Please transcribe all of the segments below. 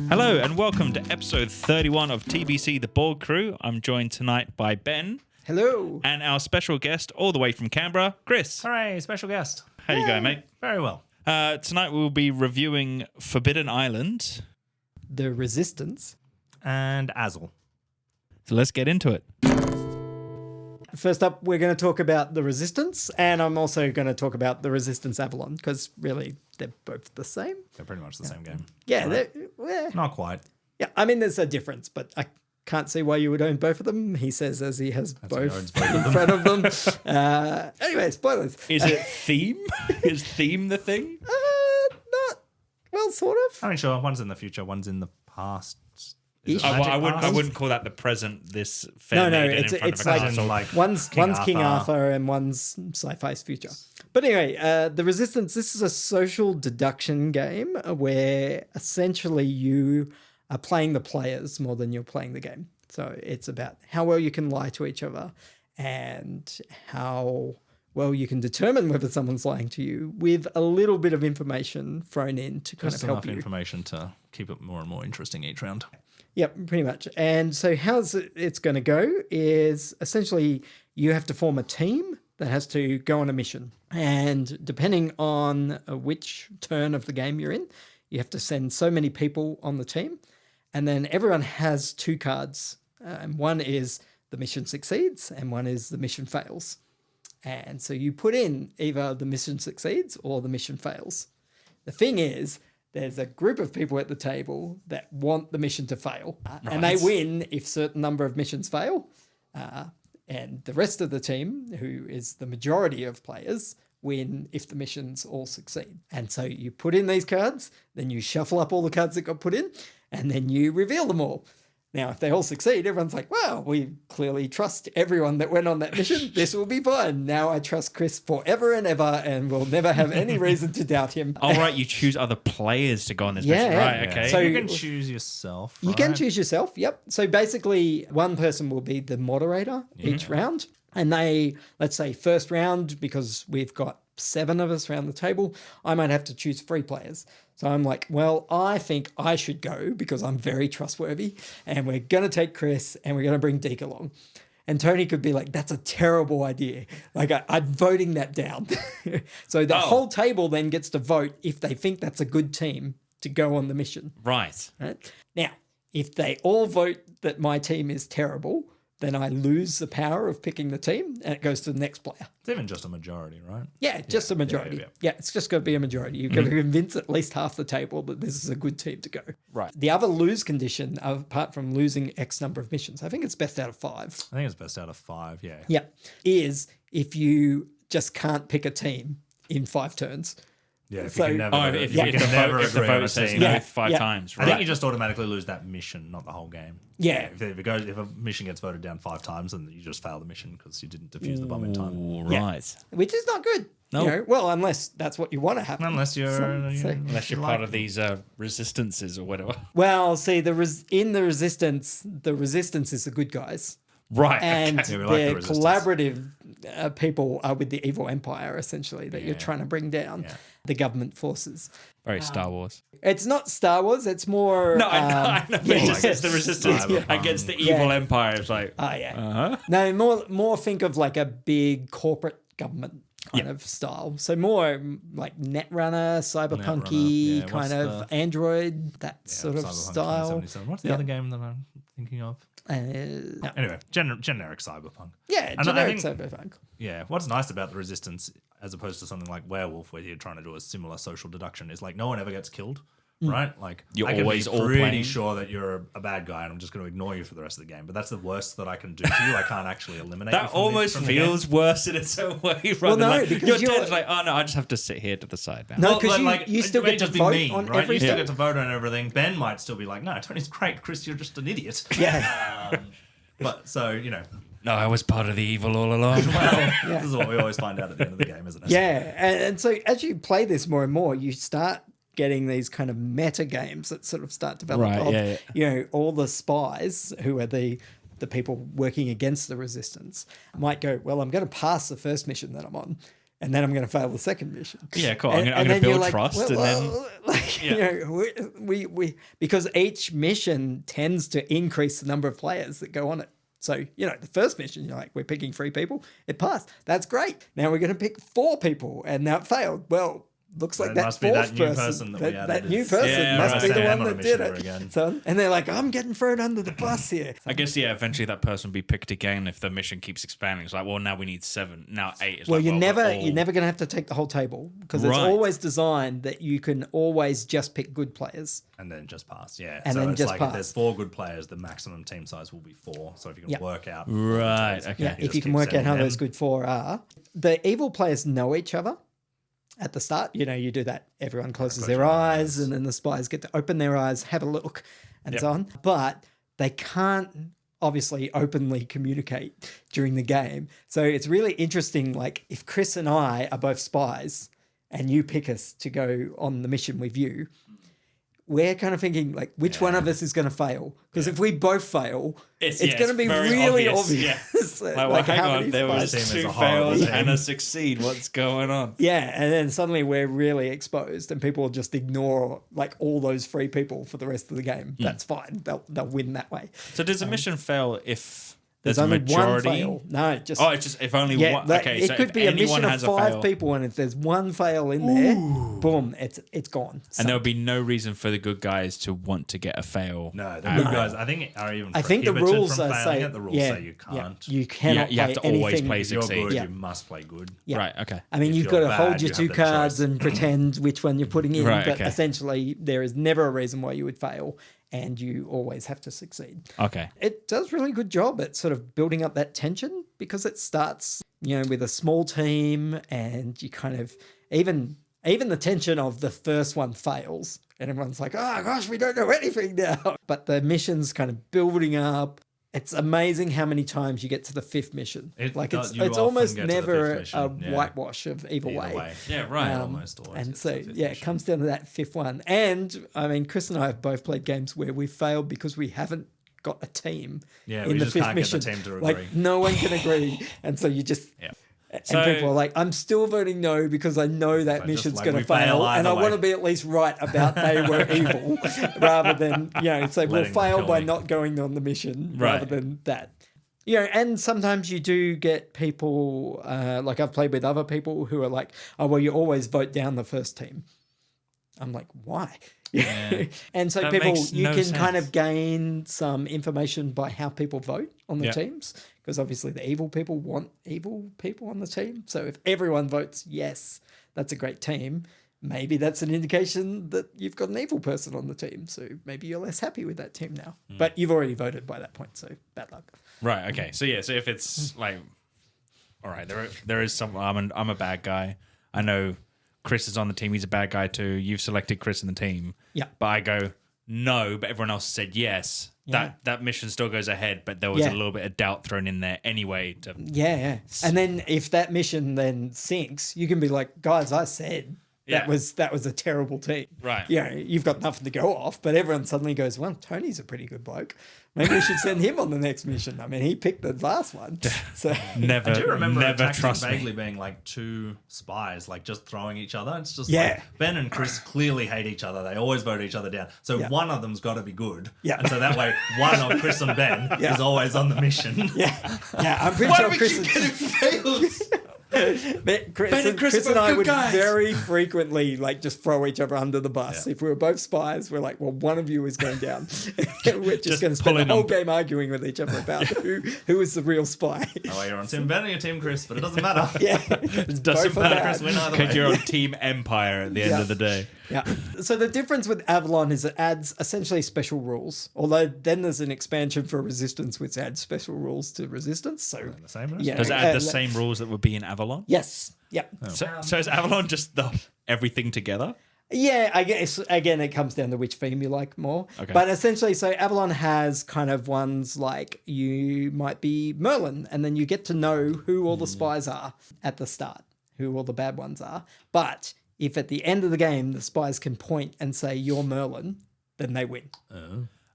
Hello and welcome to episode 31 of TBC The Board Crew. I'm joined tonight by Ben. Hello. And our special guest all the way from Canberra, Chris. Hooray, special guest. How you going, mate? Very well. Tonight we'll be reviewing Forbidden Island. The Resistance. And Azul. So let's get into it. First up, we're going to talk about The Resistance, and I'm also going to talk about The Resistance Avalon, because really they're both the same. They're pretty much the same game. Yeah, Right. they're, Not quite. yeah. I mean, there's a difference, but I can't see why you would own both of them. He says as he has He owns both both of in them. front of them. Anyway, spoilers. Is it theme? Is theme the thing? Not well, sort of. I mean, sure, one's in the future, one's in the past. Ish. I Magic wouldn't call that the present. This No, fair it's in front it's of a like, castle. like one's King Arthur. Arthur and one's sci-fi's future. But anyway, The Resistance, this is a social deduction game where essentially you are playing the players more than you're playing the game. So it's about how well you can lie to each other and how well you can determine whether someone's lying to you with a little bit of information thrown in to kind Just of help enough you. information to keep it more and more interesting each round. Yep, pretty much. And so how it's going to go is essentially you have to form a team that has to go on a mission. And depending on which turn of the game you're in, you have to send so many people on the team. And then everyone has two cards. And one is the mission succeeds and one is the mission fails. And so you put in either the mission succeeds or the mission fails. The thing is, there's a group of people at the table that want the mission to fail. And they win if certain number of missions fail. And the rest of the team, who is the majority of players, win if the missions all succeed. And so you put in these cards, then you shuffle up all the cards that got put in, and then you reveal them all. Now, if they all succeed, everyone's like, wow, we clearly trust everyone that went on that mission. This will be fine. Now I trust Chris forever and ever and will never have any reason to doubt him. Oh, right, you choose other players to go on this Yeah. mission. Right, okay. So you can choose yourself. You can right? choose yourself, yep. So basically, one person will be the moderator each round. And they, let's say, first round, because we've got 7 of us around the table, I might have to choose 3 players. So I'm like, well, I think I should go because I'm very trustworthy and we're going to take Chris and we're going to bring Deke along. And Tony could be like, that's a terrible idea. Like, I'm voting that down. So the whole table then gets to vote if they think that's a good team to go on the mission. Right. Right? Now, if they all vote that my team is terrible, then I lose the power of picking the team and it goes to the next player. It's even just a majority, right? Yeah, just a majority. yeah. Yeah, it's just got to be a majority. You've got to convince at least half the table that this is a good team to go. Right. The other lose condition, apart from losing X number of missions, I think it's best out of 5. I think it's best out of 5, yeah. Yeah, is if you just can't pick a team in 5 turns. Yeah, if So- you can never, Oh, if if you the can never vote, if the agree on a vote says team. no Yeah, 5 yeah. times, I right? think you just automatically lose that mission, not the whole game. Yeah. If a mission gets voted down 5 times, then you just fail the mission because you didn't defuse the bomb in time. Ooh, Yeah. right. Which is not good. No. You know, well, unless that's what you want to happen. Unless you're, Unless you're part of these resistances or whatever. Well, see, in the resistance is the good guys. Right. And okay. Yeah, we like the the resistance. collaborative people are with the evil empire, essentially, that you're trying to bring down the government forces. Very Star Wars. It's not Star Wars. It's more. No, I know. But it's just the resistance Cyberpunk. against the evil Yeah. empire. It's like, Oh, yeah. No, more think of like a big corporate government kind of style. So more like Netrunner, cyberpunky, Netrunner, yeah. kind What's of Android, that sort of Cyberpunk style. 2077. What's the other game that I'm thinking of? Anyway, generic cyberpunk. Yeah, And I generic think- cyberpunk. Yeah, what's nice about the Resistance, as opposed to something like Werewolf, where you're trying to do a similar social deduction, is like no one ever gets killed, right? Like You're I can always be all pretty playing. sure that you're a bad guy, and I'm just going to ignore you for the rest of the game. But that's the worst that I can do to you. I can't actually eliminate. you that from the- almost from the game. feels worse in its own way. Rather no, than like, because you're you're- dead. It's like, oh no, I just have to sit here to the side now. No, Well, because but, you still it may get to just be vote me, on right? You everything. still get to vote on everything. Ben might still be like, no, Tony's great. Chris, you're just an idiot. Yeah. But so, No, I was part of the evil all along. this is what we always find out at the end of the game, isn't it? Yeah, and so as you play this more and more, you start getting these kind of meta games that sort of start developing. Right, yeah. You know, all the spies who are the people working against the resistance might go, well, I'm going to pass the first mission that I'm on and then I'm going to fail the second mission. Yeah, cool. I'm And going to then you're build like, trust, and then like, Yeah. you know, we because each mission tends to increase the number of players that go on it. So, you know, the first mission, you're like, we're picking 3 people. It passed. That's great. Now we're going to pick 4 people, and now it failed. Well, looks like it that must be fourth that new person, person that we added that new is- person Yeah, must right. be the Sam one on a that did mission it. again. So, and they're like, I'm getting thrown under the bus here. I guess eventually that person will be picked again if the mission keeps expanding. It's like, well, now we need 7, now 8. It's Well, like, you're we're never all- going to have to take the whole table because it's Right. always designed that you can always just pick good players. And then just pass, yeah. And so then it's just like pass. if there's 4 good players, the maximum team size will be 4. So if you can Yeah. work out, Right, okay. Yeah, if just you can keep work out sending how them. those good 4 are. The evil players know each other at the start. You know, you do that. Everyone closes their eyes, and then the spies get to open their eyes, have a look, and so on. But they can't obviously openly communicate during the game. So it's really interesting. Like if Chris and I are both spies and you pick us to go on the mission with you, we're kind of thinking like which one of us is going to fail? Because if we both fail, it's going to be very really obvious. obvious. Like, well, hang how on, many there was spies- Team is 2 a horrible fails team. and a succeed. What's going on? Yeah, and then suddenly we're really exposed, and people will just ignore like all those 3 people for the rest of the game. That's fine; they'll win that way. So does a mission fail if There's there's a only majority? one fail. No, just Oh, it's just if only yeah. one. like, Okay, it so could if be a anyone mission of has a 5 fail, people, and if there's one fail in there, boom, it's gone. and there'll be no reason for the good guys to want to get a fail. No, the good guys, I think, are even I think the prohibited rules from say failing it. The rules say you yeah, can't. you cannot you have play to always anything. play If you're succeed. good, Yeah. you must play good. Yeah. Right. Okay. I mean, If you've you're got to hold bad, your you 2 have the cards choice. and pretend which one you're putting in, Right, but okay. essentially there is never a reason why you would fail, and you always have to succeed. Okay. It does really good job at sort of building up that tension because it starts, you know, with a small team, and you kind of even the tension of the first one fails and everyone's like, oh gosh, we don't know anything now. But the mission's kind of building up. It's amazing how many times you get to the 5th mission. It like does- it's you often almost get to the never 5th mission, a yeah. whitewash of either Either way. way. Yeah. Right. Almost always. And it's so, the fifth yeah, it mission. comes down to that 5th one. And I mean, Chris and I have both played games where we failed because we haven't got a team Yeah, in we the just 5th can't get the mission. team to Like, agree. no one can agree. And so you just. Yeah. And So- people are like, I'm still voting no because I know that So just mission's like going to we fail fail, and I either want to way. be at least right about they were evil, rather than, you know, say we'll Letting them fail kill by me. not going on the mission, Right. rather than that. You know, and sometimes you do get people, like I've played with other people who are like, oh, well, you always vote down the first team. I'm like, why? Yeah. And so That people, makes you no can kind sense. of gain some information by how people vote on the Yeah. teams, because obviously the evil people want evil people on the team. So if everyone votes yes, that's a great team. Maybe that's an indication that you've got an evil person on the team. So maybe you're less happy with that team now. Hmm. But you've already voted by that point, so bad luck. Right. Okay. So yeah. So if it's like, all right, there is some. I'm a bad guy. I know Chris is on the team. He's a bad guy too. You've selected Chris in the team. Yeah. But I go no. But everyone else said yes. Yeah. That mission still goes ahead. But there was Yeah. a little bit of doubt thrown in there anyway. Yeah. And then if that mission then sinks, you can be like, guys, I said Yeah. that was a terrible team. Right. You know, you've got nothing to go off, but everyone suddenly goes, well, Tony's a pretty good bloke. Maybe we should send him on the next mission. I mean, he picked the last one. So Never. I do remember never attacks trust me. vaguely being like 2 spies, like just throwing each other. It's just Yeah. like Ben and Chris clearly hate each other. They always vote each other down. So Yeah. one of them's got to be good. Yeah. And so that way, one of Chris and Ben Yeah. is always on the mission. yeah, I'm pretty Why sure do we Chris keep is, getting fails? Ben Ben and Chris are and I both would good guys. very frequently like just throw each other under the bus. Yeah. If we were both spies, we're like, well, one of you is going down. We're just going to spend the pulling whole them. game arguing with each other about who is the real spy. Oh, you're on Team Ben or you're Team Chris, but it doesn't matter. Yeah, It doesn't Both are matter. bad. Chris win either Because way. you're on Team Empire at the end Yeah. of the day. Yeah. So the difference with Avalon is it adds essentially special rules. Although then there's an expansion for Resistance which adds special rules to Resistance. So The same as Yeah. Does it add the like- same rules that would be in Avalon? yes. Yep. So is Avalon just the everything together? Yeah, I guess again it comes down to which theme you like more. Okay. But essentially, so Avalon has kind of ones like you might be Merlin, and then you get to know who all the spies are at the start, who all the bad ones are. But if at the end of the game the spies can point and say you're Merlin, then they win.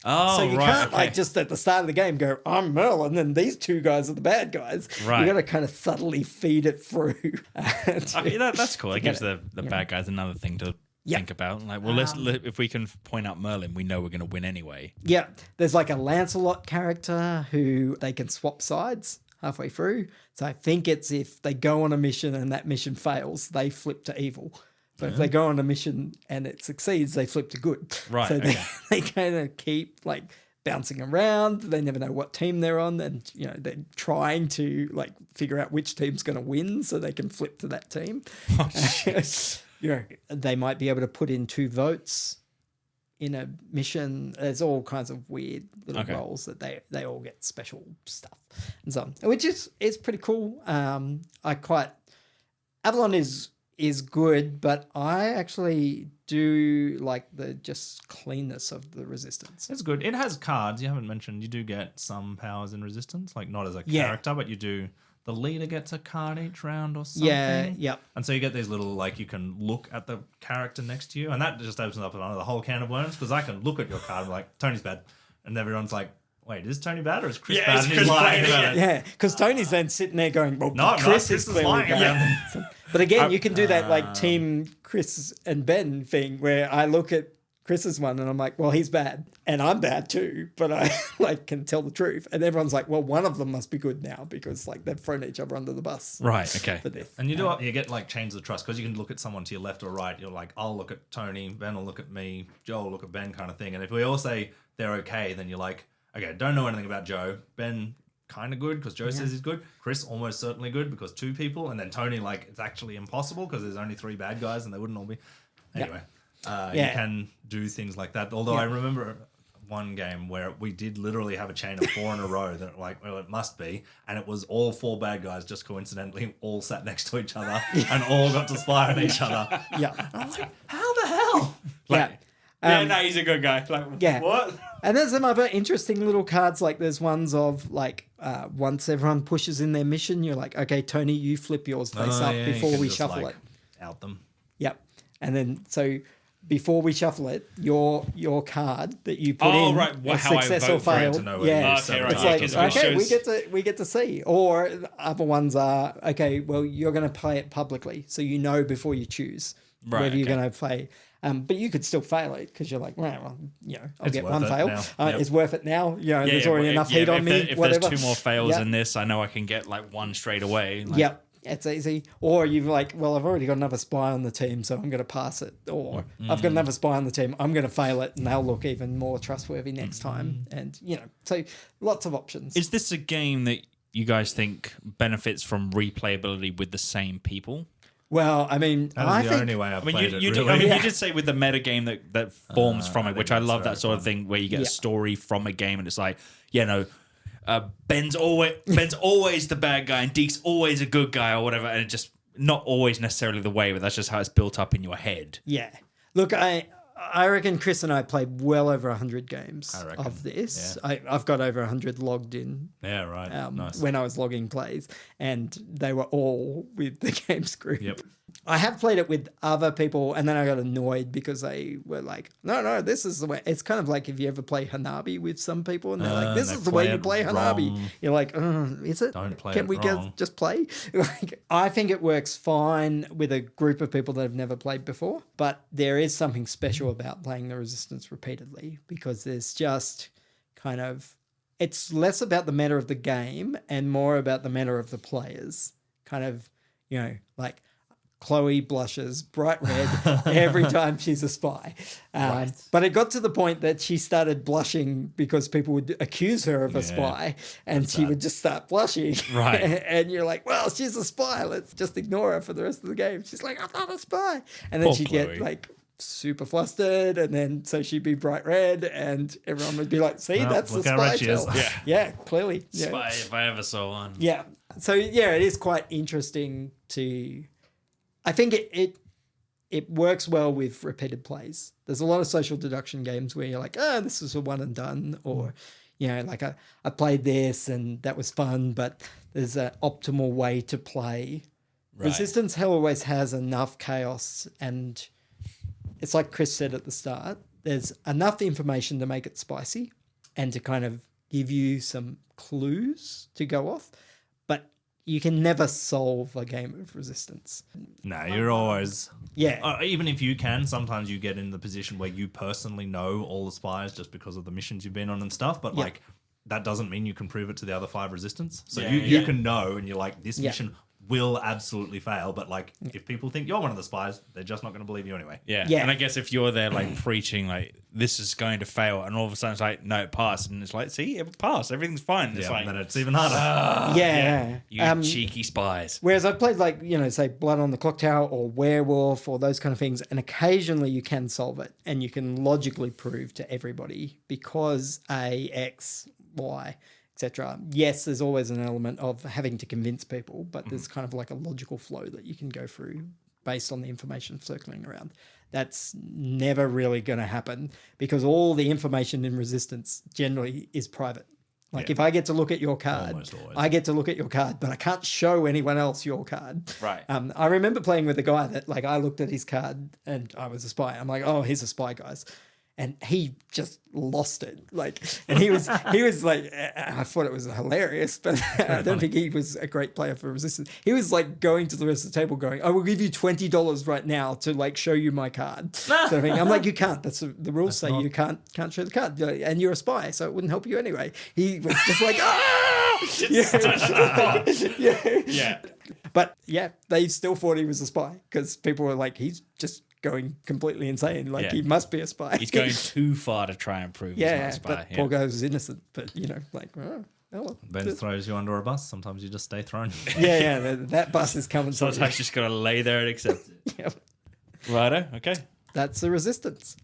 Oh, so you right, can't okay. like just at the start of the game go, I'm Merlin and these two guys are the bad guys. Right. You got to kind of subtly feed it through. Okay, that's cool. It gives the bad guys another thing to think about. Like, well, if we can point out Merlin, we know we're going to win anyway. Yeah, there's like a Lancelot character who they can swap sides halfway through. So I think it's if they go on a mission and that mission fails, they flip to evil. So if they go on a mission and it succeeds, they flip to good. Right, So okay. they kind of keep like bouncing around. They never know what team they're on, and they're trying to like figure out which team's going to win so they can flip to that team. They might be able to put in 2 votes in a mission. There's all kinds of weird little roles that they all get special stuff and so on, which is pretty cool. Avalon is good, but I actually do like the just cleanness of the resistance. It's good. It has cards. You haven't mentioned you do get some powers in resistance, like not as a character, but you do. The leader gets a card each round or something. Yeah, yep. And so you get these little, like, you can look at the character next to you, and that just opens up another whole can of worms, because I can look at your card and be like, Tony's bad. And everyone's like, wait, is Tony bad or is Chris bad? is And Chris he's lying bad? about it. Yeah, because Tony's then sitting there going, well, No, Chris is Chris is lying clearly about bad. it. But again, you can do that like team Chris and Ben thing where I look at Chris's one and I'm like, well, he's bad and I'm bad too, but I like can tell the truth. And everyone's like, well, one of them must be good now because like they've thrown each other under the bus. Right, okay. For this. And you get like chains of trust, because you can look at someone to your left or right. You're like, I'll look at Tony, Ben will look at me, Joe will look at Ben, kind of thing. And if we all say they're okay, then you're like, okay, don't know anything about Joe. Ben, kind of good because Joe says he's good. Chris, almost certainly good because 2 people. And then Tony, like, it's actually impossible because there's only 3 bad guys and they wouldn't all be. Anyway, you can do things like that. Although I remember one game where we did literally have a chain of 4 in a row that, like, well, it must be. And it was all 4 bad guys just coincidentally all sat next to each other and all got to spy on each other. Yeah. And I'm like, how the hell? Yeah. No, he's a good guy. Like, what? And there's some other interesting little cards. Like there's ones of like once everyone pushes in their mission, you're like, okay, Tony, you flip yours face up you before can we just, shuffle like, it. Out them. Yep. And then so before we shuffle it, your card that you put in, right. How I success vote or for it fail. to know whether Yeah. you Okay, right. It's Yeah, like, 'cause okay, it shows- we get to see. Or other ones are, okay, well, you're going to play it publicly. So you know before you choose Right, whether you're okay. going to play. But you could still fail it because you're like, well, I'll It's get worth one it fail. now. Yep. It's worth it now. There's already enough heat on me. If whatever. there's 2 more fails Yep. in this, I know I can get like 1 straight away. Like, Yep. It's easy. Or you've like, well, I've already got another spy on the team, so I'm going to pass it. Or I've got another spy on the team, I'm going to fail it, and they'll look even more trustworthy next time. And, so lots of options. Is this a game that you guys think benefits from replayability with the same people? Well, I mean, That was I the think only way I I mean, played you it, did, really. I mean, you did say with the meta game that forms from I it, think which I that's love that very sort of fun. thing where you get Yeah. a story from a game and it's like, Ben's always the bad guy and Deke's always a good guy or whatever, and it just not always necessarily the way, but that's just how it's built up in your head. Yeah. Look, I reckon Chris and I played well over 100 games I reckon. of this. I've got over 100 logged in Yeah, right. Nice. when I was logging plays, and they were all with the games group. Yep. I have played it with other people, and then I got annoyed because they were like, no, this is the way. It's kind of like if you ever play Hanabi with some people, and they're like, this they is the way play you it play Hanabi. wrong. You're like, is it? Don't play Can it we wrong. just play? Like, I think it works fine with a group of people that have never played before, but there is something special about playing the Resistance repeatedly because there's just kind of, it's less about the meta of the game and more about the meta of the players. Kind of, like Chloe blushes bright red every time she's a spy. But it got to the point that she started blushing because people would accuse her of a spy and she would just start blushing. Right. And you're like, well, she's a spy. Let's just ignore her for the rest of the game. She's like, I'm not a spy. And then Poor she'd Chloe. get like super flustered, and then so she'd be bright red and everyone would be like, see, Well, that's the look how spy red she is. tell. Yeah. Yeah, clearly. Yeah. Spy if I ever saw one. Yeah. So yeah, it is quite interesting to. I think it works well with repeated plays. There's a lot of social deduction games where you're like, this is a one and done, or like I played this and that was fun, but there's an optimal way to play. Right. Resistance Hell always has enough chaos, and it's like Chris said at the start. there's enough information to make it spicy and to kind of give you some clues to go off, but you can never solve a game of resistance. No, you're always... Yeah. Even if you can, sometimes you get in the position where you personally know all the spies just because of the missions you've been on and stuff, but like that doesn't mean you can prove it to the other 5 resistance. So you can know, and you're like, this mission will absolutely fail, but like if people think you're one of the spies, they're just not going to believe you anyway. Yeah. Yeah. And I guess if you're there like preaching like this is going to fail, and all of a sudden it's like no, it passed, and it's like see, it passed, everything's fine. It's Yeah, like then it's even harder. you cheeky spies. Whereas I've played like, say Blood on the Clock Tower or Werewolf or those kind of things, and occasionally you can solve it and you can logically prove to everybody because A, X, Y, etc. Yes, there's always an element of having to convince people, but there's kind of like a logical flow that you can go through based on the information circling around. That's never really going to happen because all the information in Resistance generally is private. Like if I get to look at your card, Almost always. I get to look at your card, but I can't show anyone else your card. Right. I remember playing with a guy that like I looked at his card and I was a spy. I'm like, oh, he's a spy, guys. And he just lost it. Like, and he was like, I thought it was hilarious, but I don't think he was a great player for Resistance. He was like going to the rest of the table going, I will give you $20 right now to like show you my card. So I'm like, you can't. That's the rules say you can't show the card. And you're a spy, so it wouldn't help you anyway. He was just like, Yeah. But yeah, they still thought he was a spy because people were like, he's just going completely insane. Like he must be a spy. He's going too far to try and prove he's not a spy. But poor guy was innocent. But like, oh well. Ben throws you under a bus. Sometimes you just stay thrown. That bus is coming. Sometimes you just gotta lay there and accept it. Yep. Righto, okay. That's the Resistance.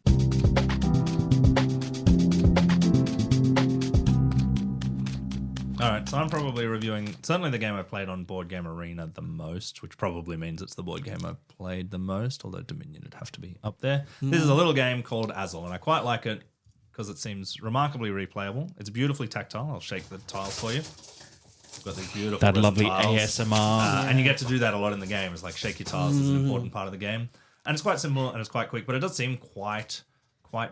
All right, so I'm probably reviewing certainly the game I played on Board Game Arena the most, which probably means it's the board game I've played the most, although Dominion would have to be up there. This is a little game called Azul, and I quite like it because it seems remarkably replayable. It's beautifully tactile. I'll shake the tiles for you. We've got these beautiful That resin lovely tiles. ASMR. And you get to do that a lot in the game. It's like shake your tiles is an important part of the game. And it's quite simple and it's quite quick, but it does seem quite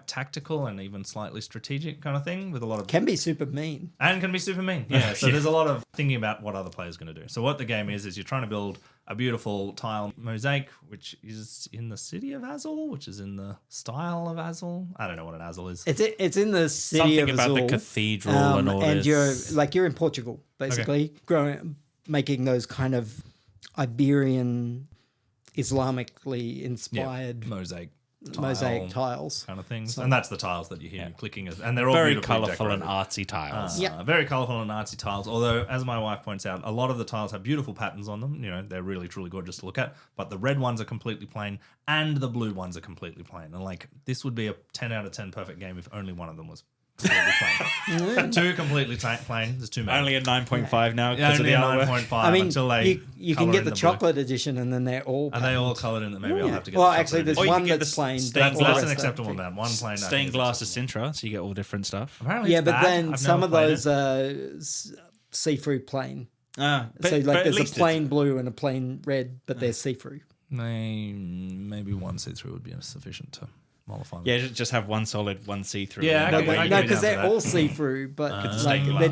tactical and even slightly strategic kind of thing with a lot of... Can be super mean. And can be super mean. Yeah. So there's a lot of thinking about what other players are going to do. So what the game is you're trying to build a beautiful tile mosaic, which is in the city of Azul, which is in the style of Azul. I don't know what an Azul is. It's in the city Something of about Azul, the cathedral and all and this. you're in Portugal basically, making those kind of Iberian, Islamically inspired Mosaic tiles kind of things. And that's the tiles that you hear me clicking. And they're all Very beautifully colourful and decorated. artsy tiles. Very colourful and artsy tiles. Although, as my wife points out, a lot of the tiles have beautiful patterns on them. You know, they're really, truly gorgeous to look at. But the red ones are completely plain and the blue ones are completely plain. And like, this would be a 10 out of 10 perfect game if only one of them was completely plain. Two completely plain. There's too many. Only a 9.5 now Yeah, because of only the a artwork. 9.5 I mean, until they you can colour get in the blue. chocolate edition, and then they're all. Are they all coloured in? Maybe I'll have to get. Well, the actually, chocolate there's Or you edition. one can get that's the plain. stained all the That's rest an are acceptable pink. amount. One plain. I think Stained is glass acceptable. Sintra, so you get all different stuff. Apparently Yeah, it's but bad. then I've some never of played those it. see-through plain. But, So like but at there's a least plain blue and a plain red, but they're see-through. Maybe one see-through would be sufficient to mollify them. Yeah, just have one solid, one see-through. Yeah, and I No, can- then- I no, can because be down they're for that. all see-through, but like stained they're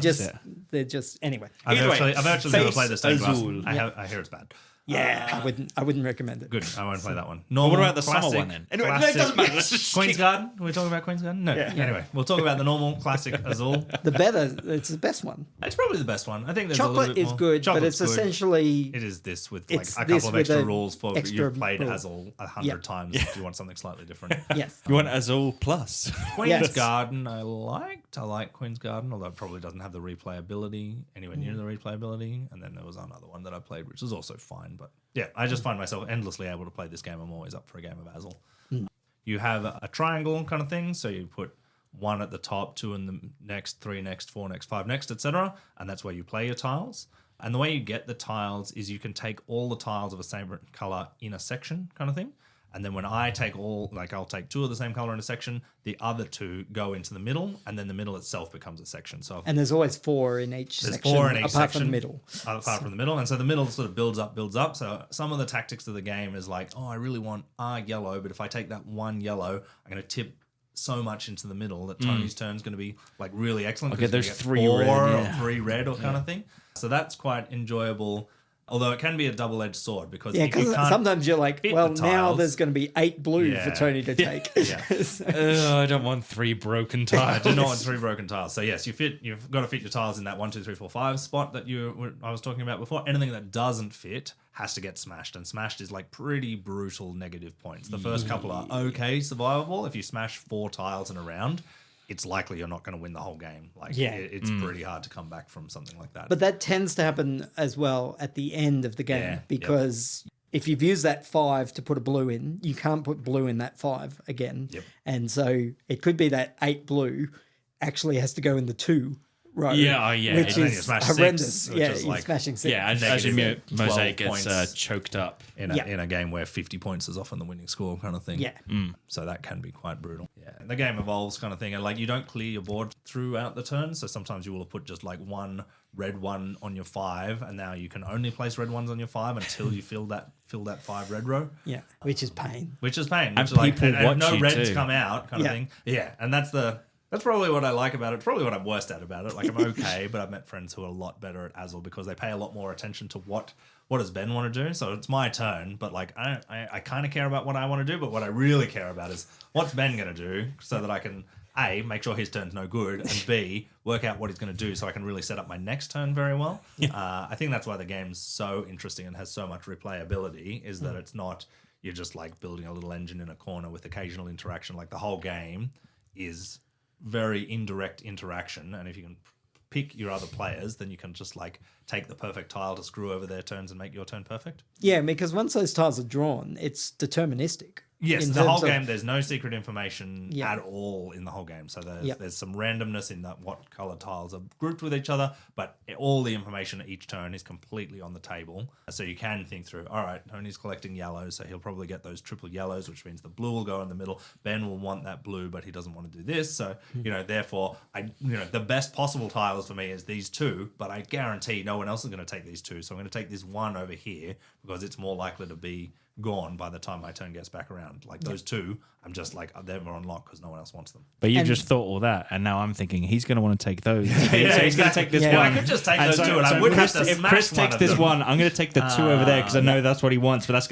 glass, just anyway. I've Either way, actually never face played the stained glass. Azul. I hear it's bad. Yeah, I wouldn't recommend it. Good, I won't play that one. Well, Normal, what about the summer classic, one then? Anyway, no, it classic- doesn't matter. Let's just Queen's keep- Garden? Are we talking about Queen's Garden? No. Anyway, we'll talk about the normal classic Azul. It's the best one. It's probably the best one. I think there's a little Chocolate bit is more. good, but Chocolate's it's good. essentially It is this with like It's a this couple of with extra a rules for extra you've played rule. Azul 100 times. Do you want something slightly different? yes. You want Azul Plus? Queen's Yes. Garden I liked. I like Queen's Garden, although it probably doesn't have the replayability anywhere near the replayability. And then there was another one that I played, which was also fine. But yeah, I just find myself endlessly able to play this game. I'm always up for a game of Azul. You have a triangle kind of thing. So you put one at the top, two in the next, three next, four next, five next, etc. And that's where you play your tiles. And the way you get the tiles is you can take all the tiles of a same color in a section kind of thing. And then when I take I'll take two of the same color in a section, the other two go into the middle, and then the middle itself becomes a section. So And there's always 4 in each there's section, 4 in each apart section. from the middle. Apart from the middle. And so the middle sort of builds up. So some of the tactics of the game is like, oh, I really want yellow, but if I take that one yellow, I'm going to tip so much into the middle that Tony's turn is going to be like really excellent. Okay, 'cause there's you get 3 4 red, or yeah. 3 red or kind of thing. So that's quite enjoyable. Although it can be a double-edged sword because Yeah, if you because can't sometimes you're like, fit well, the now tiles- there's going to be 8 blue for Yeah. Tony to take. I don't want 3 broken I tiles. do not want 3 broken tiles. So yes, you've got to fit your tiles in that 1, 2, 3, 4, 5 spot that I was talking about before. Anything that doesn't fit has to get smashed, and smashed is like pretty brutal negative points. The first couple are okay survivable. If you smash 4 tiles in a round, it's likely you're not going to win the whole game. Like, Yeah. it's pretty hard to come back from something like that. But that tends to happen as well at the end of the game Yeah, because if you've used that 5 to put a blue in, you can't put blue in that 5 again. Yep. And so it could be that 8 blue actually has to go in the 2 row. Yeah, yeah. Which And then you is smash 6, horrendous. which Yeah, is you're like- smashing 6. Yeah, and Negative as your 12 mosaic gets points. choked up. in a game where 50 points is often the winning score kind of thing. Yeah. So that can be quite brutal. Yeah. And the game evolves kind of thing. And like you don't clear your board throughout the turn. So sometimes you will have put just like 1 red 1 on your 5. And now you can only place red 1s on your 5 until you fill that 5 red row. Yeah, which is pain. Which is pain. And Which is like, people watch no you reds too. come out kind Yeah. of thing. Yeah. And that's probably what I like about it. It's probably what I'm worst at about it. Like I'm okay, but I've met friends who are a lot better at Azul because they pay a lot more attention to what does Ben want to do. So it's my turn, but like I kind of care about what I want to do, but what I really care about is what's Ben going to do so that I can A, make sure his turn's no good, and B, work out what he's going to do so I can really set up my next turn very well. I think that's why the game's so interesting and has so much replayability is that it's not you're just like building a little engine in a corner with occasional interaction. Like the whole game is very indirect interaction, and if you can pick your other players, then you can just like take the perfect tile to screw over their turns and make your turn perfect. Yeah, because once those tiles are drawn, it's deterministic. Yes, in the whole terms of- game, there's no secret information Yeah. at all in the whole game. So there's, Yeah. there's some randomness in that what color tiles are grouped with each other, but all the information at each turn is completely on the table. So you can think through, all right, Tony's collecting yellows, so he'll probably get those triple yellows, which means the blue will go in the middle. Ben will want that blue, but he doesn't want to do this. So, therefore, the best possible tiles for me is these 2, but I guarantee no one else is going to take these 2. So I'm going to take this 1 over here because it's more likely to be gone by the time my turn gets back around. Like those 2, I'm just like, they're unlocked because no one else wants them. But you And- just thought all that, and now I'm thinking he's going to want to take those. So he's going to take this Yeah. one. I could just take And those 2 and I so would have Chris, to if smash Chris one takes of this them. one, I'm going to take the 2 over there because I know that's what he wants. But that's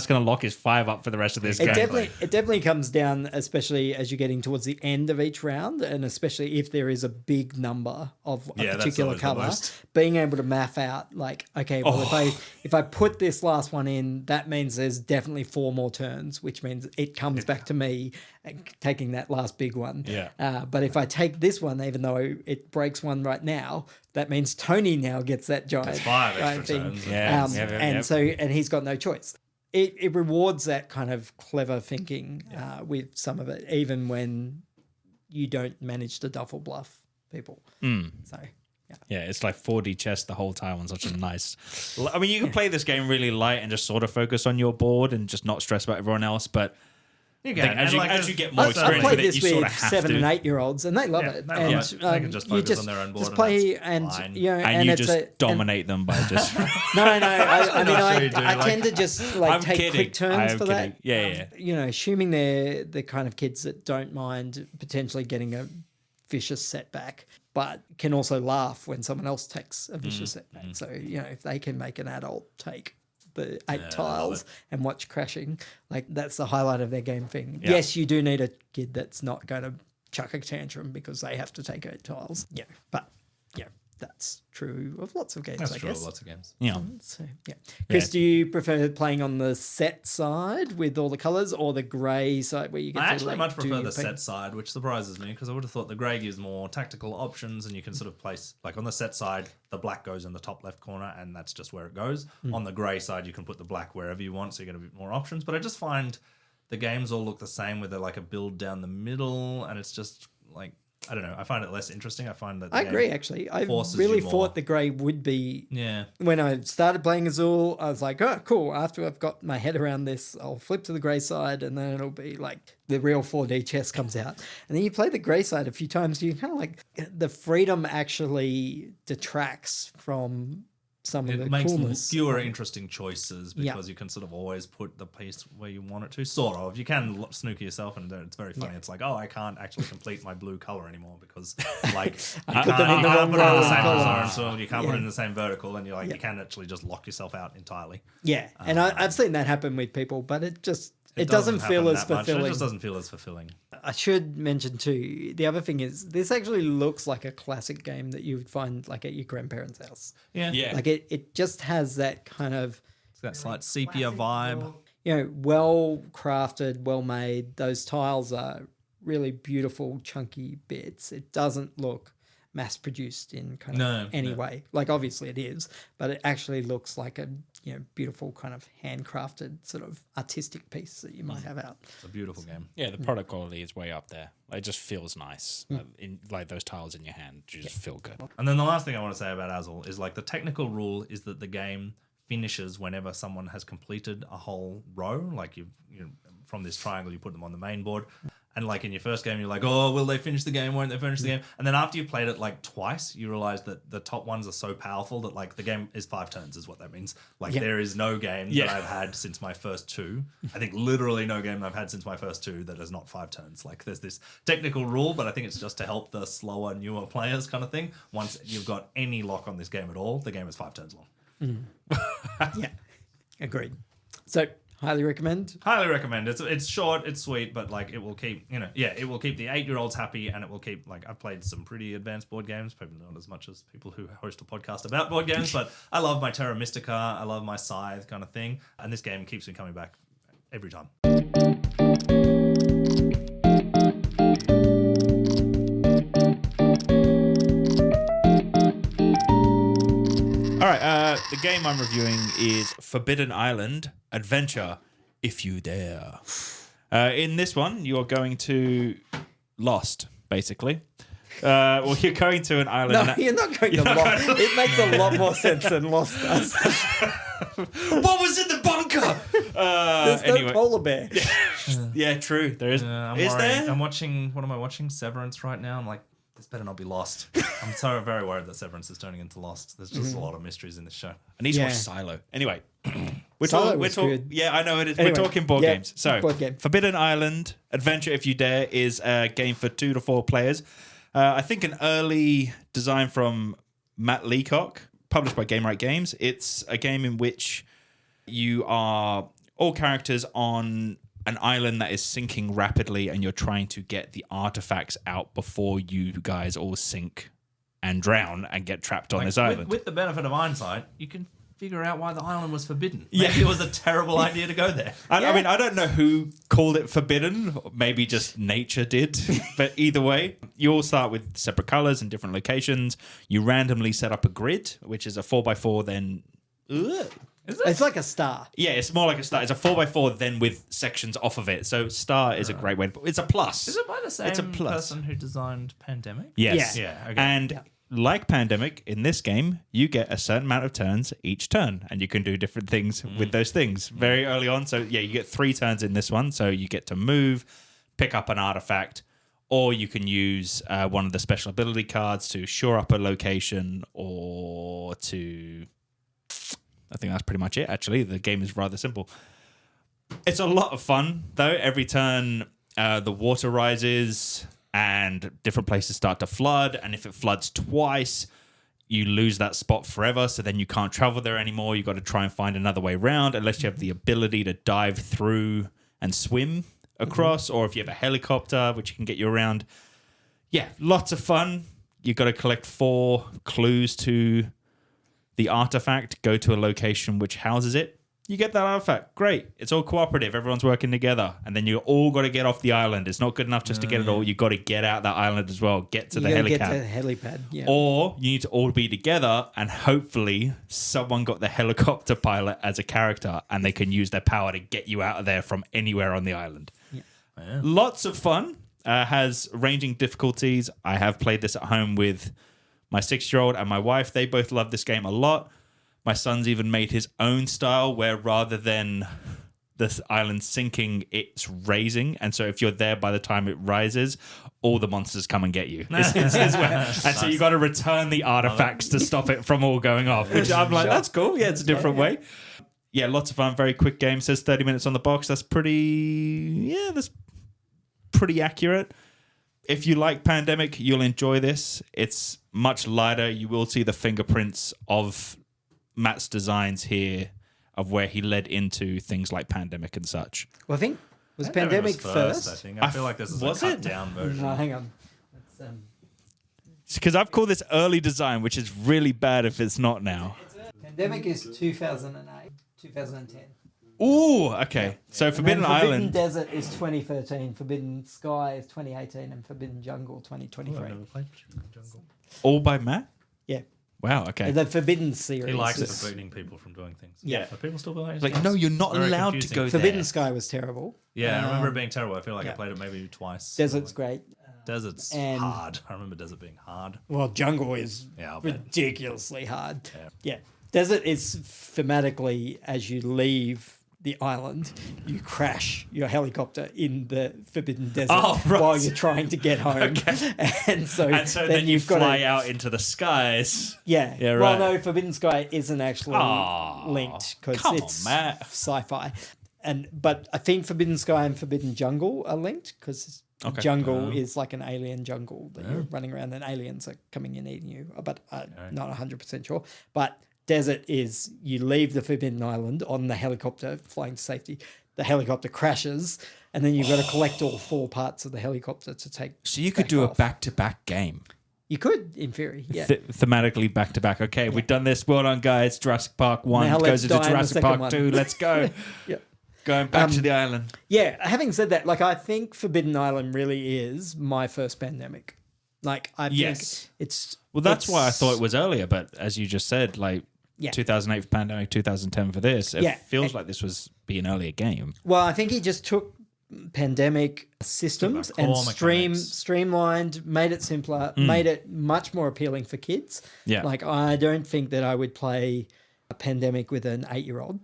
going to lock his 5 up for the rest of this It game. definitely comes down, especially as you're getting towards the end of each round, and especially if there is a big number of a Yeah, that's particular always the color, worst. being able to map out like, okay, well if I put this last one in, that means there's definitely 4 more turns, which means it comes back to me taking that last big one. Yeah. But if I take this one, even though it breaks one right now, that means Tony now gets that giant 5 extra thing. turns. Yeah. And he's got no choice. It rewards that kind of clever thinking with some of it, even when you don't manage to duffel bluff people. So, yeah. Yeah, it's like 4D chess the whole time on such a nice... I mean, you can play this game really light and just sort of focus on your board and just not stress about everyone else, but You I can. think as And, like, you there's- get more I've experience played with it, this you sort with of have 7 to. and 8 year olds, and they love Yeah, it. they And love it. They can just you focus on their own board Just and play that's and fine. And you it's just dominate them by just... No. I mean, not sure you do, I like- tend to just like I'm take kidding. quick turns I'm for kidding. that. Yeah. Assuming they're the kind of kids that don't mind potentially getting a vicious setback, but can also laugh when someone else takes a vicious setback. So, if they can make an adult take the 8 tiles and watch crashing, like that's the highlight of their game thing. Yeah. Yes, you do need a kid that's not going to chuck a tantrum because they have to take 8 tiles. Yeah, but that's true of lots of games, That's I true guess. of lots of games. Yeah. So, Chris, do you prefer playing on the set side with all the colours or the grey side where you get I to actually like, much do prefer your the thing? set side, which surprises me because I would have thought the grey gives more tactical options and you can sort of place, like on the set side, the black goes in the top left corner and that's just where it goes. On the grey side, you can put the black wherever you want, so you get a bit more options. But I just find the games all look the same with like a build down the middle and it's just like, I don't know. I find it less interesting. I find that the I game agree, actually. I forces really you more. thought the grey would be... Yeah. When I started playing Azul, I was like, oh, cool. After I've got my head around this, I'll flip to the grey side and then it'll be like the real 4D chess comes out. And then you play the grey side a few times, you kind of like... The freedom actually detracts from some of It the makes coolness. fewer interesting choices because you can sort of always put the piece where you want it to. Sort of. You can snooker yourself, and it's very funny. It's like, oh, I can't actually complete my blue color anymore because, like, you can't put it in the same horizontal, you can't put it in the same vertical, and you can actually just lock yourself out entirely. Yeah, and I've seen that happen with people, but it doesn't feel as fulfilling. It just doesn't feel as fulfilling. I should mention too, the other thing is this actually looks like a classic game that you would find like at your grandparents' house. Yeah. Like it just has that kind of, It's that slight sepia vibe. well crafted, well made. Those tiles are really beautiful, chunky bits. It doesn't look mass produced in kind of any way. Like obviously it is, but it actually looks like a beautiful kind of handcrafted sort of artistic piece that you might have out. It's a beautiful game. Yeah, the product quality is way up there. It just feels nice. In like those tiles in your hand, you just feel good. And then the last thing I want to say about Azul is like the technical rule is that the game finishes whenever someone has completed a whole row. Like you from this triangle, you put them on the main board. And like in your first game, you're like, oh, will they finish the game? Won't they finish the game? And then after you've played it like twice, you realize that the top ones are so powerful that like the game is 5 turns is what that means. Like there is no game that I've had since my first 2. I think literally no game I've had since my first 2 that is not 5 turns. Like there's this technical rule, but I think it's just to help the slower, newer players kind of thing. Once you've got any lock on this game at all, the game is 5 turns long. Yeah, agreed. So highly recommend. Highly recommend. It's short, it's sweet, but like it will keep it will keep the 8-year-olds happy, and it will keep like I've played some pretty advanced board games, probably not as much as people who host a podcast about board games, but I love my Terra Mystica, I love my Scythe kind of thing, and this game keeps me coming back every time. All right, the game I'm reviewing is Forbidden Island Adventure, If You Dare. In this one, you're going to Lost, basically. Well, you're going to an island. No, you're not going to Lost. It makes a lot more sense than Lost does. What was in the bunker? There's no polar bear. Yeah, true. There is. Is there? I'm watching. What am I watching? Severance right now. I'm like, this better not be Lost. I'm so very worried that Severance is turning into Lost. There's just a lot of mysteries in this show. I need to watch Silo. Anyway, we're Silo talking. was good. Yeah, I know it is. Anyway, we're talking board games. So, board game. Forbidden Island Adventure, If You Dare, is a game for 2 to 4 players. I think an early design from Matt Leacock, published by Gamewright Games. It's a game in which you are all characters on an island that is sinking rapidly, and you're trying to get the artifacts out before you guys all sink and drown and get trapped on this island. With the benefit of hindsight, you can figure out why the island was forbidden. Maybe it was a terrible idea to go there. I mean, I don't know who called it forbidden. Maybe just nature did. But either way, you all start with separate colors and different locations. You randomly set up a grid, which is a 4x4, then... It's like a star. Yeah, it's more like a star. It's a 4x4, then with sections off of it. So star is a great way. It's a plus. Is it by the same person who designed Pandemic? Yes. Yeah. Okay. And like Pandemic, in this game, you get a certain amount of turns each turn, and you can do different things with those things very early on. So yeah, you get 3 turns in this one. So you get to move, pick up an artifact, or you can use one of the special ability cards to shore up a location, or to... I think that's pretty much it, actually. The game is rather simple. It's a lot of fun, though. Every turn, the water rises and different places start to flood. And if it floods twice, you lose that spot forever. So then you can't travel there anymore. You've got to try and find another way around, unless you have the ability to dive through and swim across, or if you have a helicopter, which can get you around. Yeah, lots of fun. You've got to collect 4 clues to the artifact, go to a location which houses it. You get that artifact. Great. It's all cooperative. Everyone's working together. And then you all got to get off the island. It's not good enough just to get it all. You've got to get out that island as well. Get to the helipad. Get to the helipad, yeah. Or you need to all be together, and hopefully someone got the helicopter pilot as a character, and they can use their power to get you out of there from anywhere on the island. Yeah. Lots of fun. Has ranging difficulties. I have played this at home with my 6-year-old and my wife. They both love this game a lot. My son's even made his own style, where rather than this island sinking, it's raising, and so if you're there by the time it rises, all the monsters come and get you. So you got to return the artifacts to stop it from all going off. Which I'm like, that's cool. Yeah, it's a different way. Yeah, lots of fun. Very quick game. Says 30 minutes on the box. That's pretty accurate. If you like Pandemic, you'll enjoy this. It's much lighter. You will see the fingerprints of Matt's designs here of where he led into things like Pandemic and such. Well, I think was Pandemic Pandemic was first. I think. I feel like this is a cut down version. No, hang on. That's, Because I've called this early design, which is really bad if it's not now. Pandemic is 2008, 2010. Ooh, okay. So Forbidden Forbidden Island. Desert is 2013, Forbidden Sky is 2018, and Forbidden Jungle 2023. All by Matt? Yeah. Wow, okay. The Forbidden series. He likes forbidding people from doing things. Yeah. Are people still doing it? Like, no, you're not Very allowed confusing. to go Forbidden there. Sky was terrible. Yeah, I remember it being terrible. I feel like Yeah. I played it maybe twice. Desert's great. Desert's and- hard. I remember Desert being hard. Well, Jungle is Yeah, I'll bet. ridiculously hard. Yeah. Yeah. Desert is thematically, as you leave the island, you crash your helicopter in the Forbidden Desert right. while you're trying to get home. And so then you you've got fly to, out into the skies. Yeah. Yeah, Well, right. no, Forbidden Sky isn't actually Aw, linked because come on, it's Matt. sci-fi. But I think Forbidden Sky and Forbidden Jungle are linked because Okay. jungle is like an alien jungle that you're running around and aliens are coming and eating you. But I'm not 100% sure. But Desert is you leave the Forbidden Island on the helicopter flying to safety. The helicopter crashes and then you've got to collect all 4 parts of the helicopter to take. So you could back do a off. back-to-back game. You could, in theory, yeah. Thematically back-to-back. Okay, we've done this. Well done, guys. Jurassic Park 1 Now let's goes into die in the Jurassic second Park one. 2. Let's go. Yeah. Going back to the island. Yeah, having said that, like I think Forbidden Island really is my first Pandemic. Like I think Yes. it's Well, that's why I it's- thought it was earlier, but as you just said, like Yeah. 2008 for Pandemic, 2010 for this, it Yeah. feels like this was be an earlier game. Well, I think he just took Pandemic systems Core and mechanics. streamlined, made it simpler, made it much more appealing for kids. Yeah. Like I don't think that I would play a Pandemic with an 8-year-old.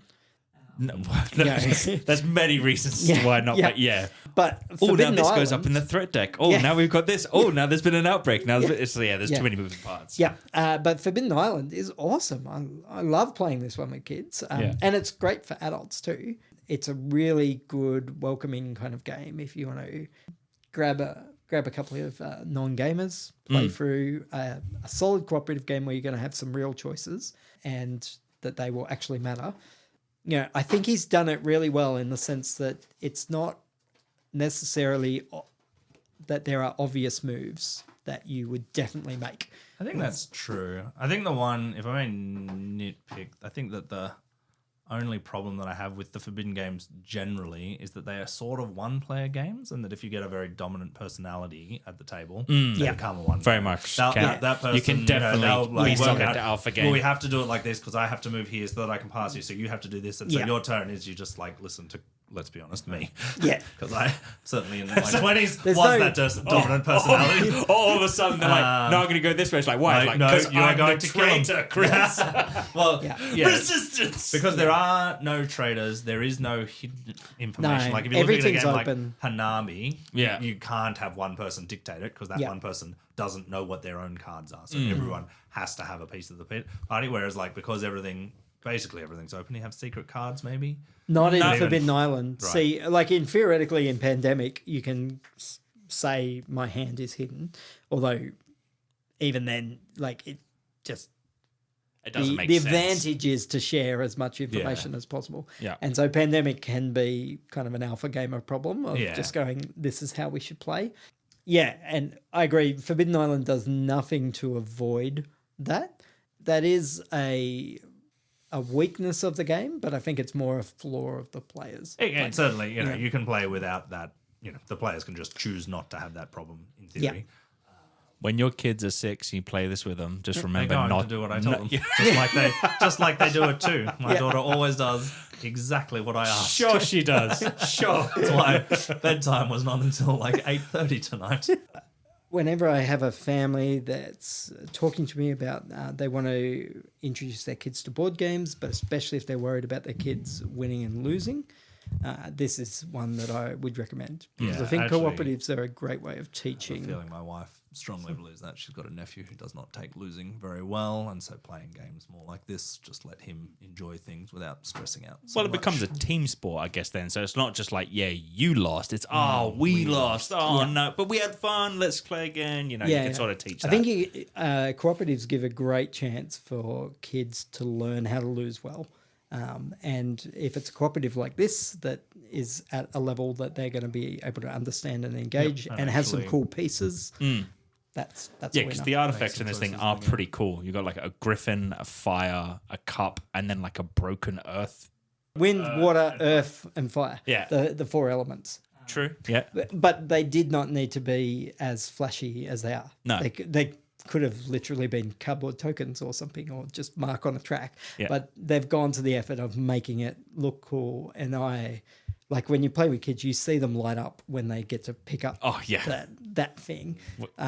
No, Yeah. there's many reasons Yeah, why not. yeah. But yeah. But Oh, now Forbidden this Island, goes up in the threat deck. Oh, Yeah. now we've got this. Oh, now there's been an outbreak. Now there's Yeah. too many moving parts. Yeah, but Forbidden Island is awesome. I love playing this one with kids, Yeah. and it's great for adults too. It's a really good, welcoming kind of game if you want to grab a couple of non-gamers, play through a solid cooperative game where you're going to have some real choices and that they will actually matter. You know, I think he's done it really well in the sense that it's not necessarily that there are obvious moves that you would definitely make. I think that's true. I think the one, if I may nitpick, I think that the only problem that I have with the Forbidden games generally is that they are sort of one-player games, and that if you get a very dominant personality at the table, they Yeah. become a one. Very much. That, Can- that person, you can definitely they'll, be work stuck out, into alpha game. Well, we have to do it like this because I have to move here so that I can pass you. So you have to do this, and so Yeah. your turn is you just like listen to. Let's be honest, me. Yeah. Because I certainly in my 20s was no- that dominant personality. All of a sudden, they're like, no, I'm going to go this way. It's like, why? No, Like, no, 'cause you are I'm going the to kill him. traitor, Chris. Well, Yeah. yeah. Resistance. Because there are no traders, there is no hidden information. No, like if you look at a everything's game open. like Hanami, Yeah. you can't have one person dictate it because that Yeah. one person doesn't know what their own cards are. So everyone has to have a piece of the party. Whereas like because basically everything's open, you have secret cards maybe. Not in Not even- Forbidden Island. Right. See, like theoretically in Pandemic, you can say my hand is hidden, although even then, like it just It doesn't make the sense. advantage is to share as much information as possible. Yeah. And so Pandemic can be kind of an alpha gamer problem of Yeah. just going, this is how we should play. Yeah, and I agree. Forbidden Island does nothing to avoid that. That is a weakness of the game, but I think it's more a flaw of the players. And certainly, you can play without that. The players can just choose not to have that problem in theory. When your kids are 6, you play this with them. Just They're remember going not to do what I told them, just like they do it too. My daughter always does exactly what I ask. Sure, she does. Sure. That's why bedtime was not until like 8:30 tonight. Whenever I have a family that's talking to me about they want to introduce their kids to board games, but especially if they're worried about their kids winning and losing, this is one that I would recommend. Because Yeah, I think actually- cooperatives are a great way of I have a teaching. feeling my wife strongly believes that. She's got a nephew who does not take losing very well, and so playing games more like this just let him enjoy things without stressing out. So Well, it much. becomes a team sport, I guess, then. So it's not just like, yeah, you lost. It's, we lost. Oh, no. But we had fun. Let's play again. You know, you can sort of teach I that. think cooperatives give a great chance for kids to learn how to lose well. And if it's a cooperative like this that is at a level that they're going to be able to understand and engage and and have some actually- cool pieces, that's a Yeah, winner. because the artifacts in some this thing choices are going, pretty cool. You got like a griffin, a fire, a cup, and then like a broken earth. Wind, water, earth, and fire. Yeah. The four elements. True. Yeah. But they did not need to be as flashy as they are. No. They could have literally been cardboard tokens or something, or just mark on a track. Yeah. But they've gone to the effort of making it look cool. And like when you play with kids, you see them light up when they get to pick up Oh, yeah. that thing.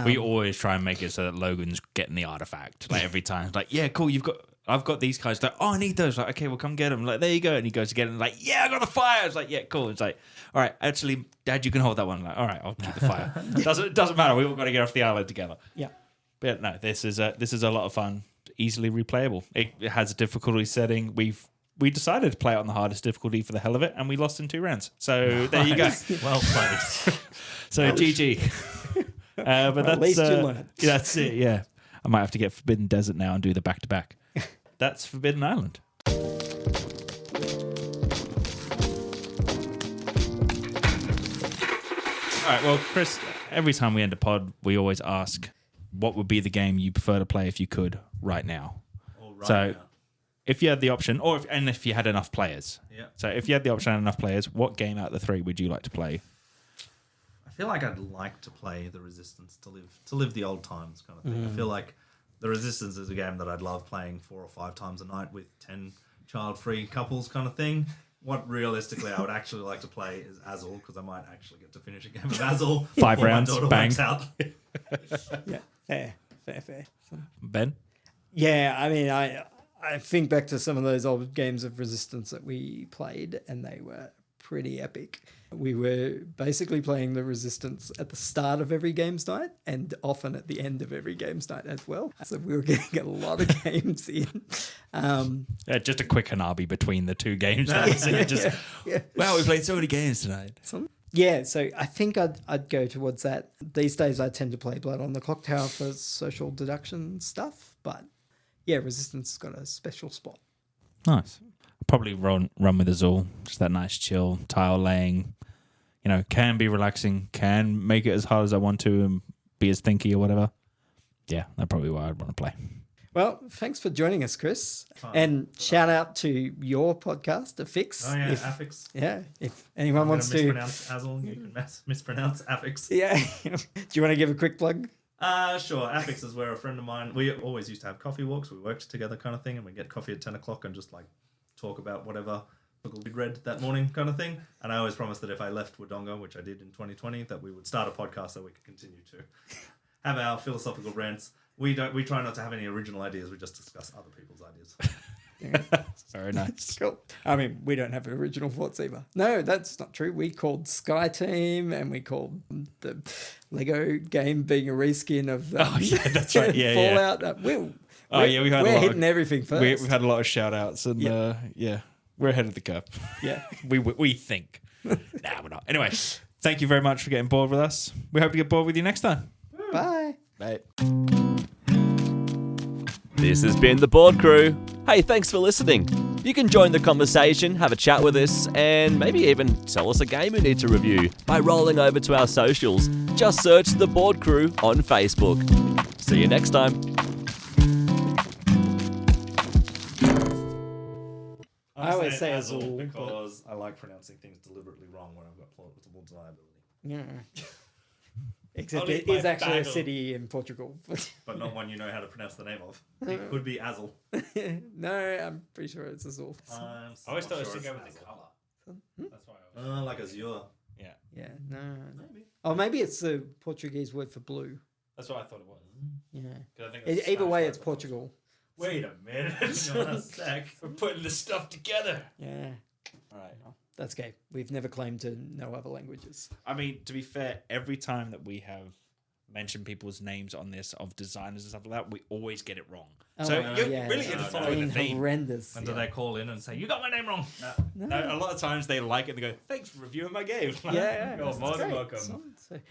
We always try and make it so that Logan's getting the artifact. Like every time. Like, yeah, cool. I've got these guys. Like, oh, I need those. Like, okay, well, come get them. Like, there you go. And he goes to get them. Like, yeah, I got the fire. It's like, yeah, cool. It's like, all right, actually, Dad, you can hold that one. Like, all right, I'll keep the fire. Doesn't matter. We all got to get off the island together. Yeah. But no, this is a lot of fun. Easily replayable. It has a difficulty setting. We decided to play it on the hardest difficulty for the hell of it, and we lost in 2 rounds. So there you go. Well played. So GG. But that's, at least you learned. Yeah, that's it. Yeah, I might have to get Forbidden Desert now and do the back to back. That's Forbidden Island. All right. Well, Chris, every time we end a pod, we always ask, what would be the game you prefer to play if you could right now? All right So- now. If you had the option, and if you had enough players. Yeah. So if you had the option and enough players, what game out of the 3 would you like to play? I feel like I'd like to play the Resistance to live the old times kind of thing. I feel like the Resistance is a game that I'd love playing 4 or 5 times a night with 10 child-free couples kind of thing. What realistically I would actually like to play is Azul, because I might actually get to finish a game of Azul. 5 before my rounds, daughter bang. works out. Yeah. Fair. Ben? Yeah, I mean, I think back to some of those old games of Resistance that we played, and they were pretty epic. We were basically playing the Resistance at the start of every games night and often at the end of every games night as well. So we were getting a lot of games in. Just a quick Hanabi between the 2 games. Wow, we played so many games tonight. Yeah, so I think I'd go towards that. These days I tend to play Blood on the Clock Tower for social deduction stuff, but yeah, Resistance has got a special spot. Nice. Probably run with Azul. Just that nice chill, tile laying. You know, can be relaxing, can make it as hard as I want to and be as thinky or whatever. Yeah, that's probably what I'd want to play. Well, thanks for joining us, Chris. And shout out to your podcast, Affix. Oh yeah, Affix. Yeah, if anyone wants to. mispronounce Azul, you can mispronounce Affix. Yeah. Do you want to give a quick plug? Sure. Affix is where a friend of mine, we always used to have coffee walks. We worked together kind of thing, and we get coffee at 10 o'clock and just like talk about whatever we'd read that morning kind of thing. And I always promised that if I left Wodonga, which I did in 2020, that we would start a podcast so we could continue to have our philosophical rants. We try not to have any original ideas. We just discuss other people's ideas. Very nice. Cool. I mean, we don't have original thoughts either. No, that's not true. We called Sky Team and we called the Lego game being a reskin of Oh, yeah, that's right. Yeah, Fallout. we've had we're hitting everything first. We've had a lot of shout outs and we're ahead of the curve. Yeah. we think. Nah, we're not. Anyway, thank you very much for getting bored with us. We hope to get bored with you next time. Bye. Bye. This has been the Board Crew. Hey, thanks for listening. You can join the conversation, have a chat with us, and maybe even tell us a game we need to review by rolling over to our socials. Just search the Board Crew on Facebook. See you next time. I always say Azul, because I like pronouncing things deliberately wrong when I've got plausible deniability. Yeah. Except Only it is my actually a bagel. city in Portugal. But not one you know how to pronounce the name of. It could be Azul. No, I'm pretty sure it's Azul. I always thought it was to go with the colour. That's why I was. Like Azure. Yeah, Yeah, no. Oh, maybe it's the Portuguese word for blue. that's what I thought it was. Yeah. 'Cause I think it's Either way, Spanish it's word. Portugal. Wait a minute. Hang on a sec. We're putting this stuff together. Yeah. All right. That's okay. We've never claimed to know other languages. I mean, to be fair, every time that we have mentioned people's names on this of designers and stuff like that, we always get it wrong. So you're really it's following the been theme. horrendous. And do they call in and say, you got my name wrong? No, a lot of times they like it and they go, thanks for reviewing my game. Yeah, You're more than great. welcome. So